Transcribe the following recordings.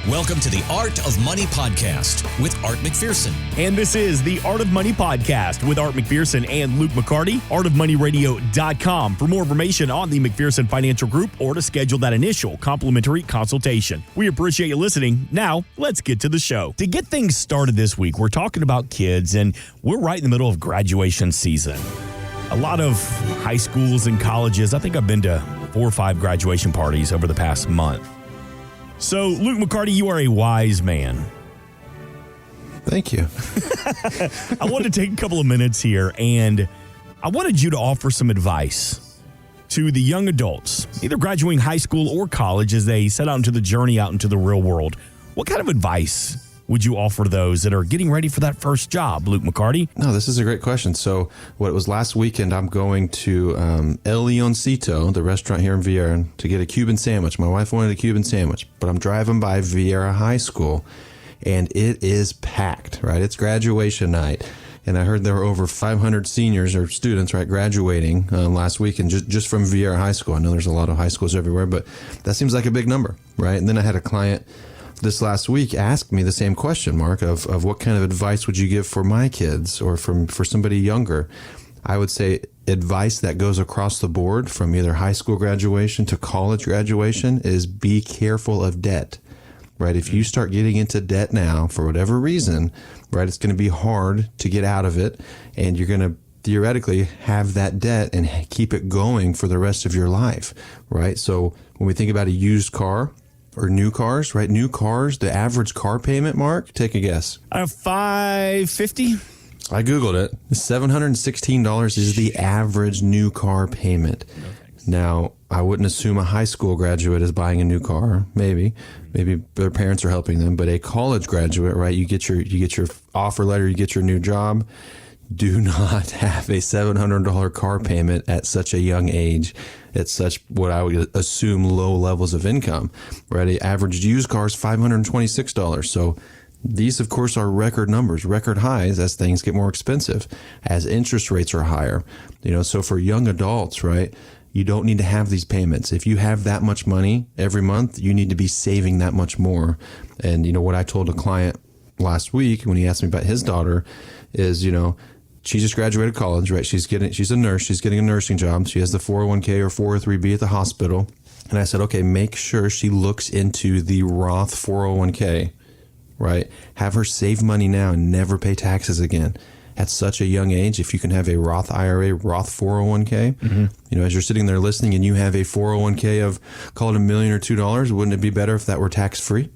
Welcome to the Art of Money Podcast with Art McPherson. And this is the Art of Money Podcast with Art McPherson and Luke McCarty, artofmoneyradio.com for more information on the McPherson Financial Group or to schedule that initial complimentary consultation. We appreciate you listening. Now, let's get to the show. To get things started this week, we're talking about kids, and we're right in the middle of graduation season. A lot of high schools and colleges, I think I've been to 4 or 5 graduation parties over the past month. So, Luke McCarty, you are a wise man. Thank you. I wanted to take a couple of minutes here, and I wanted you to offer some advice to the young adults, either graduating high school or college, as they set out into the journey out into the real world. What kind of advice would you offer those that are getting ready for that first job, Luke McCarty? No, this is a great question. So what it was last weekend, I'm going to El Leoncito, the restaurant here in Vieira, to get a Cuban sandwich. My wife wanted a Cuban sandwich, but I'm driving by Vieira High School, and it is packed, right? It's graduation night. And I heard there were over 500 seniors or students, right, graduating last weekend just from Vieira High School. I know there's a lot of high schools everywhere, but that seems like a big number, right? And then I had a client this last week asked me the same question, Mark, of what kind of advice would you give for my kids or for somebody younger? I would say advice that goes across the board from either high school graduation to college graduation is be careful of debt, right? If you start getting into debt now for whatever reason, right, it's going to be hard to get out of it, and you're going to theoretically have that debt and keep it going for the rest of your life, right? So when we think about a used car, or new cars, right? New cars, the average car payment, Mark, take a guess. $550. I Googled it. $716 is the average new car payment. Now, I wouldn't assume a high school graduate is buying a new car. Maybe their parents are helping them, but a college graduate, right? You get your offer letter, you get your new job. Do not have a $700 car payment at such a young age, at such what I would assume low levels of income, right? The average used car is $526. So these, of course, are record numbers, record highs as things get more expensive, as interest rates are higher. So for young adults, right, you don't need to have these payments. If you have that much money every month, you need to be saving that much more. And what I told a client last week when he asked me about his daughter is, she just graduated college, right? She's a nurse. She's getting a nursing job. She has the 401k or 403b at the hospital. And I said, okay, make sure she looks into the Roth 401k, right? Have her save money now and never pay taxes again. At such a young age, if you can have a Roth IRA, Roth 401k, as you're sitting there listening and you have a 401k of, call it $1 million or $2 million, wouldn't it be better if that were tax-free?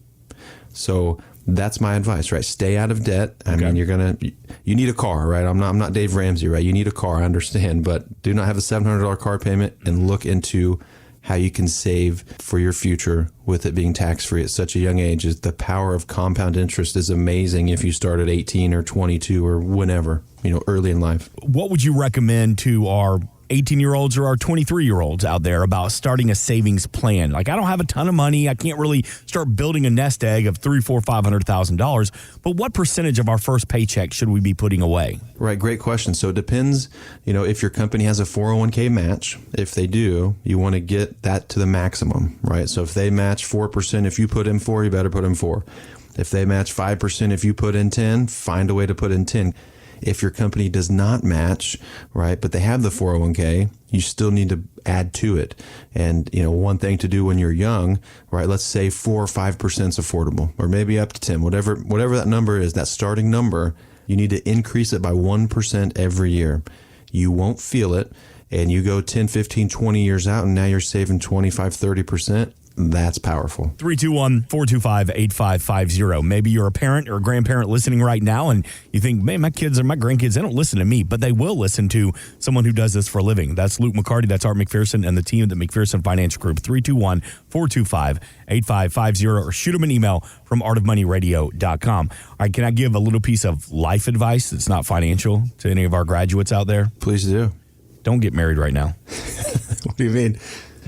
So that's my advice, right? Stay out of debt. I mean, you need a car, right? I'm not Dave Ramsey, right? You need a car, I understand, but do not have a $700 car payment and look into how you can save for your future with it being tax-free at such a young age. The power of compound interest is amazing if you start at 18 or 22 or whenever, early in life. What would you recommend to our 18-year-olds or our 23-year-olds out there about starting a savings plan? Like, I don't have a ton of money. I can't really start building a nest egg of $300,000, $400,000, $500,000. But what percentage of our first paycheck should we be putting away? Right. Great question. So it depends, if your company has a 401k match. If they do, you want to get that to the maximum, right? So if they match 4%, if you put in 4, you better put in 4. If they match 5%, if you put in 10, find a way to put in 10. If your company does not match, right, but they have the 401k, you still need to add to it. And, one thing to do when you're young, right, let's say 4 or 5% is affordable, or maybe up to 10, whatever that number is, that starting number, you need to increase it by 1% every year. You won't feel it, and you go 10, 15, 20 years out, and now you're saving 25, 30%. That's powerful. 321-425-8550. Maybe you're a parent or a grandparent listening right now and you think, man, my kids or my grandkids, they don't listen to me, but they will listen to someone who does this for a living. That's Luke McCarty. That's Art McPherson and the team at the McPherson Financial Group. 321-425-8550 or shoot them an email from artofmoneyradio.com. All right, can I give a little piece of life advice that's not financial to any of our graduates out there? Please do. Don't get married right now. What do you mean?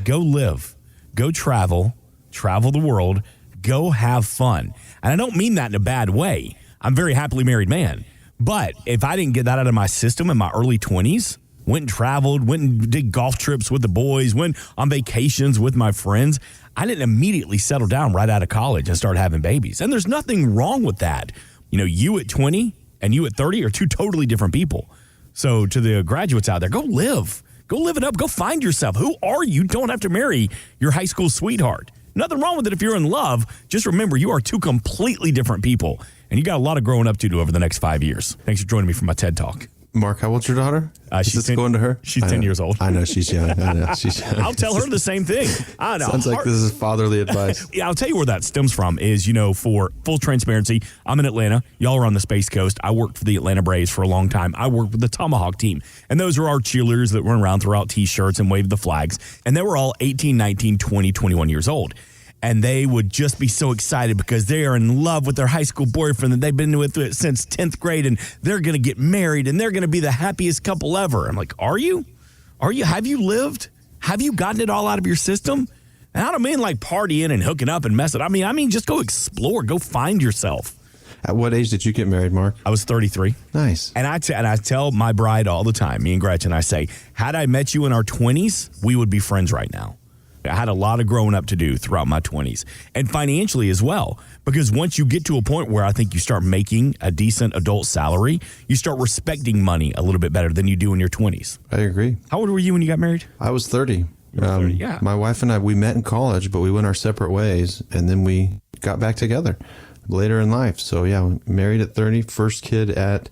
Go live. Go travel the world, go have fun. And I don't mean that in a bad way. I'm a very happily married man. But if I didn't get that out of my system in my early 20s, went and traveled, went and did golf trips with the boys, went on vacations with my friends, I didn't immediately settle down right out of college and start having babies. And there's nothing wrong with that. You at 20 and you at 30 are two totally different people. So to the graduates out there, go live it up. Go find yourself. Who are you? Don't have to marry your high school sweetheart. Nothing wrong with it if you're in love. Just remember, you are two completely different people. And you got a lot of growing up to do over the next 5 years. Thanks for joining me for my TED Talk. Mark, how old's your daughter? She's 10, going to her? She's 10 years old. I know she's young. She's young. I'll tell her the same thing. I know. Sounds like this is fatherly advice. Yeah, I'll tell you where that stems from is, for full transparency, I'm in Atlanta. Y'all are on the Space Coast. I worked for the Atlanta Braves for a long time. I worked with the Tomahawk team. And those are our cheerleaders that run around, throw out T-shirts and wave the flags. And they were all 18, 19, 20, 21 years old. And they would just be so excited because they are in love with their high school boyfriend that they've been with it since 10th grade, and they're going to get married, and they're going to be the happiest couple ever. I'm like, are you? Have you lived? Have you gotten it all out of your system? And I don't mean like partying and hooking up and messing. I mean, just go explore. Go find yourself. At what age did you get married, Mark? I was 33. Nice. And I tell my bride all the time, me and Gretchen, I say, had I met you in our 20s, we would be friends right now. I had a lot of growing up to do throughout my 20s, and financially as well, because once you get to a point where I think you start making a decent adult salary, you start respecting money a little bit better than you do in your 20s. I agree. How old were you when you got married? I was 30. You were 30, yeah. My wife and I, we met in college, but we went our separate ways, and then we got back together later in life. So, yeah, we married at 30, first kid at,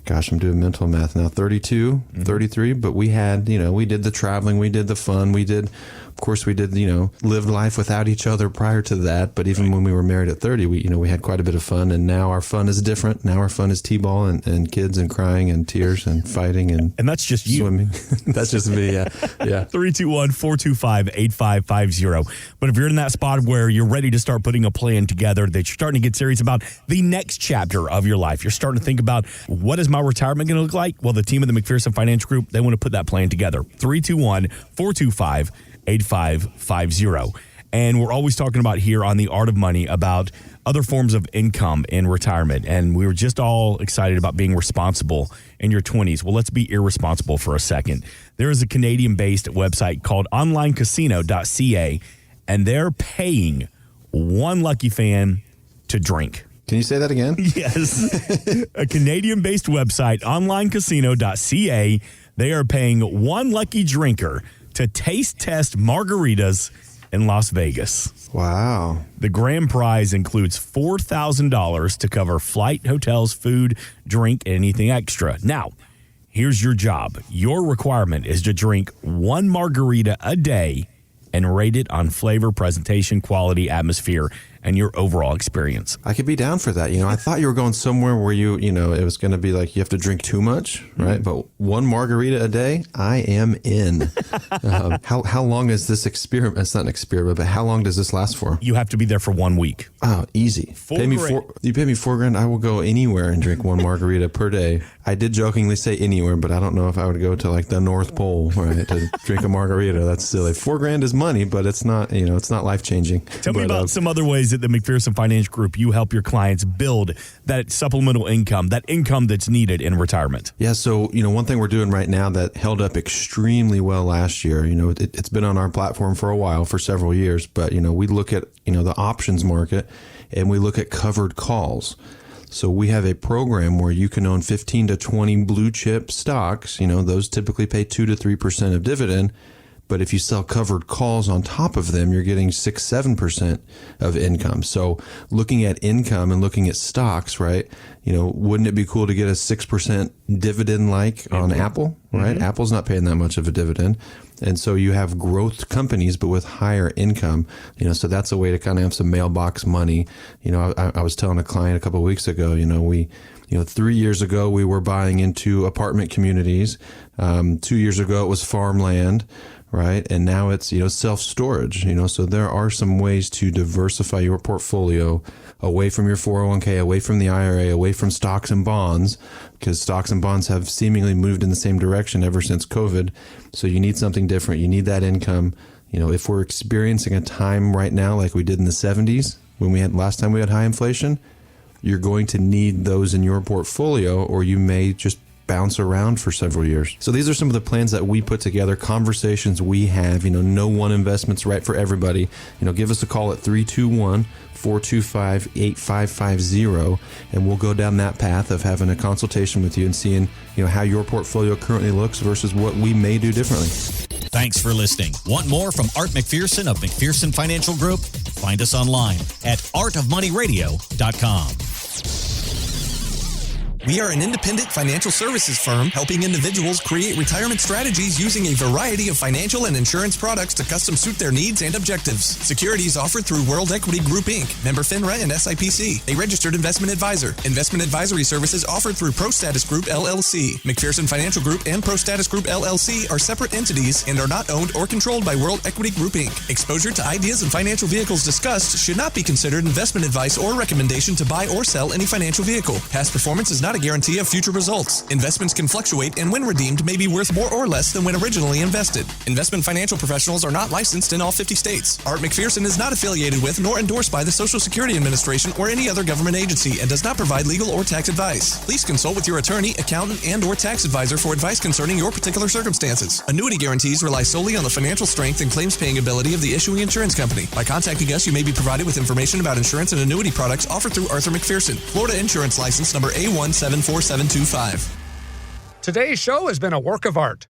gosh, I'm doing mental math now, 32, 33, but we had, we did the traveling, we did the fun, of course, we did, lived life without each other prior to that. But even when we were married at 30, we had quite a bit of fun. And now our fun is different. Now our fun is T-ball and kids and crying and tears and fighting and that's just you. Swimming. That's just me, yeah. 321-425-8550. But if you're in that spot where you're ready to start putting a plan together, that you're starting to get serious about the next chapter of your life, you're starting to think about, what is my retirement going to look like? Well, the team of the McPherson Financial Group, they want to put that plan together. 321-425-8550. And we're always talking about here on The Art of Money about other forms of income in retirement. And we were just all excited about being responsible in your 20s. Well, let's be irresponsible for a second. There is a Canadian-based website called onlinecasino.ca, and they're paying one lucky fan to drink. Can you say that again? Yes. A Canadian-based website, onlinecasino.ca, they are paying one lucky drinker to taste test margaritas in Las Vegas. Wow. The grand prize includes $4,000 to cover flight, hotels, food, drink, and anything extra. Now, here's your job. Your requirement is to drink one margarita a day and rate it on flavor, presentation, quality, atmosphere, and your overall experience. I could be down for that. I thought you were going somewhere where it was going to be like you have to drink too much, right? Mm-hmm. But one margarita a day, I am in. How long is this experiment? It's not an experiment, but how long does this last for? You have to be there for 1 week. Oh, easy. You pay me $4,000, I will go anywhere and drink one margarita per day. I did jokingly say anywhere, but I don't know if I would go to like the North Pole, right, to drink a margarita. That's silly. $4,000 is money, but it's not, it's not life changing. Tell me about some other ways at the McPherson Financial Group you help your clients build that supplemental income, that income that's needed in retirement. Yeah, so one thing we're doing right now that held up extremely well last year, it's been on our platform for a while, for several years, but we look at the options market and we look at covered calls. So we have a program where you can own 15 to 20 blue chip stocks. Those typically pay 2 to 3% of dividend. But if you sell covered calls on top of them, you're getting 6-7% of income. So looking at income and looking at stocks, right? Wouldn't it be cool to get a 6% dividend on Apple, right? Mm-hmm. Apple's not paying that much of a dividend. And so you have growth companies, but with higher income, so that's a way to kind of have some mailbox money. I was telling a client a couple of weeks ago, 3 years ago, we were buying into apartment communities. 2 years ago, it was farmland, right? And now it's, self-storage, so there are some ways to diversify your portfolio away from your 401k, away from the IRA, away from stocks and bonds, because stocks and bonds have seemingly moved in the same direction ever since COVID. So you need something different. You need that income. If we're experiencing a time right now, like we did in the 70s, when last time we had high inflation, you're going to need those in your portfolio, or you may just bounce around for several years. So these are some of the plans that we put together, conversations we have. No one investment's right for everybody. Give us a call at 321-425-8550, and we'll go down that path of having a consultation with you and seeing, how your portfolio currently looks versus what we may do differently. Thanks for listening. Want more from Art McPherson of McPherson Financial Group? Find us online at artofmoneyradio.com. We are an independent financial services firm helping individuals create retirement strategies using a variety of financial and insurance products to custom suit their needs and objectives. Securities offered through World Equity Group, Inc., member FINRA and SIPC, a registered investment advisor. Investment advisory services offered through ProStatus Group, LLC. McPherson Financial Group and ProStatus Group, LLC are separate entities and are not owned or controlled by World Equity Group, Inc. Exposure to ideas and financial vehicles discussed should not be considered investment advice or recommendation to buy or sell any financial vehicle. Past performance is not a guarantee of future results. Investments can fluctuate and when redeemed may be worth more or less than when originally invested. Investment financial professionals are not licensed in all 50 states. Art McPherson is not affiliated with nor endorsed by the Social Security Administration or any other government agency and does not provide legal or tax advice. Please consult with your attorney, accountant, and or tax advisor for advice concerning your particular circumstances. Annuity guarantees rely solely on the financial strength and claims paying ability of the issuing insurance company. By contacting us, you may be provided with information about insurance and annuity products offered through Arthur McPherson, Florida Insurance License number A174. 725. Today's show has been a work of art.